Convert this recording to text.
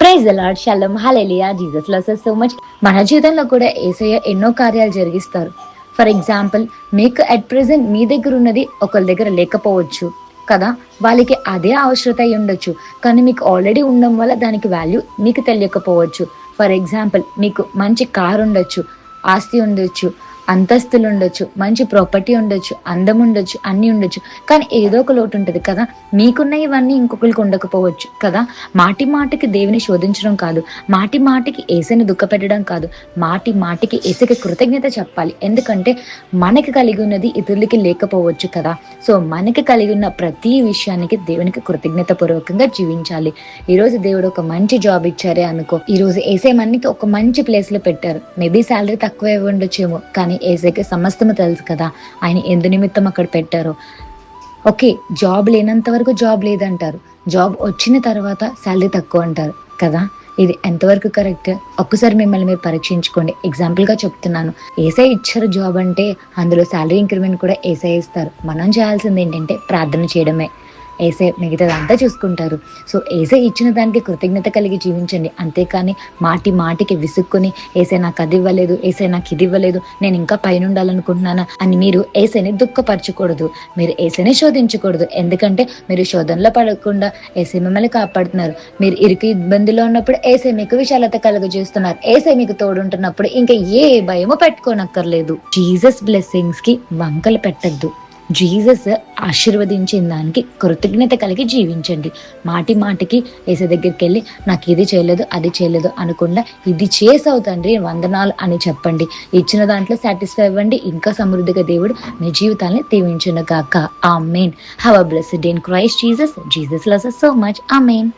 Praise the Lord, shalom, hallelujah, Jesus loves us so much. మన జీవితంలో కూడా యేసయ్య ఎన్నో కార్యాలు జరిగిస్తారు. ఫర్ ఎగ్జాంపుల్, మీకు అట్ ప్రెసెంట్ మీ దగ్గర ఉన్నది ఒకరి దగ్గర లేకపోవచ్చు కదా. వాళ్ళకి అదే అవసరత అయి ఉండొచ్చు, కానీ మీకు ఆల్రెడీ ఉండడం వల్ల దానికి వాల్యూ మీకు తెలియకపోవచ్చు. ఫర్ ఎగ్జాంపుల్, మీకు మంచి కార్ ఉండొచ్చు, ఆస్తి ఉండొచ్చు, అంతస్తులు ఉండొచ్చు, మంచి ప్రాపర్టీ ఉండొచ్చు, అందం ఉండొచ్చు, అన్నీ ఉండొచ్చు, కానీ ఏదో ఒక లోటు ఉంటుంది కదా. మీకున్న ఇవన్నీ ఇంకొకరికి ఉండకపోవచ్చు కదా. మాటి మాటికి దేవుని శోధించడం కాదు, మాటి మాటికి ఏసైని దుఃఖపెట్టడం కాదు, మాటి మాటికి ఏసైకి కృతజ్ఞత చెప్పాలి. ఎందుకంటే మనకి కలిగి ఉన్నది ఇతరులకి లేకపోవచ్చు కదా. సో మనకి కలిగి ఉన్న ప్రతి విషయానికి దేవునికి కృతజ్ఞత పూర్వకంగా జీవించాలి. ఈరోజు దేవుడు ఒక మంచి జాబ్ ఇచ్చారే అనుకో, ఈరోజు ఏసై మనకి ఒక మంచి ప్లేస్ లో పెట్టారు. మేబీ శాలరీ తక్కువ ఉండొచ్చేమో, కానీ ఏసైకి సమస్తము తెలుసు కదా ఆయన ఎందు నిమిత్తం అక్కడ పెట్టారో. ఓకే, జాబ్ లేనంత వరకు జాబ్ లేదంటారు, జాబ్ వచ్చిన తర్వాత శాలరీ తక్కువ అంటారు కదా. ఇది ఎంతవరకు కరెక్ట్? ఒక్కసారి మిమ్మల్ని మీరు పరీక్షించుకోండి. ఎగ్జాంపుల్ గా చెప్తున్నాను, ఏసై ఇచ్చారు జాబ్ అంటే అందులో శాలరీ ఇంక్రిమెంట్ కూడా ఏసై ఇస్తారు. మనం చేయాల్సింది ఏంటంటే ప్రార్థన చేయడమే. ఏసై మిగతాదంతా చూసుకుంటారు. సో ఏసై ఇచ్చిన దానికి కృతజ్ఞత కలిగి జీవించండి, అంతేకాని మాటి మాటికి విసుక్కుని ఏసై నాకు అది ఇవ్వలేదు, ఏసై నాకు ఇది ఇవ్వలేదు, నేను ఇంకా పైన ఉండాలనుకుంటున్నాను అని మీరు ఏసైని దుఃఖపరచకూడదు, మీరు ఏసైని శోధించకూడదు. ఎందుకంటే మీరు శోధనలో పడకుండా ఏసై మిమ్మల్ని కాపాడుతున్నారు. మీరు ఇరుకు ఇబ్బందిలో ఉన్నప్పుడు ఏసై మీకు విశాలత కలుగజేస్తున్నారు. ఏసై మీకు తోడుంటున్నప్పుడు ఇంకా ఏ భయము పెట్టుకోనక్కర్లేదు. జీసస్ బ్లెస్సింగ్స్ కి వంకలు పెట్టద్దు. జీసస్ ఆశీర్వదించిన దానికి కృతజ్ఞత కలిగి జీవించండి. మాటి మాటికి ఏసై దగ్గరికి వెళ్ళి నాకు ఇది చేయలేదు అది చేయలేదు అనకుండా ఇది చేసావు తండ్రి వందనాలు అని చెప్పండి. ఇచ్చిన దాంట్లో సాటిస్ఫై అవ్వండి. ఇంకా సమృద్ధిగా దేవుడు మీ జీవితాన్ని దీవించును గాక. ఆమేన్. Have a blessed day in Christ Jesus. Jesus loves us so much. Amen.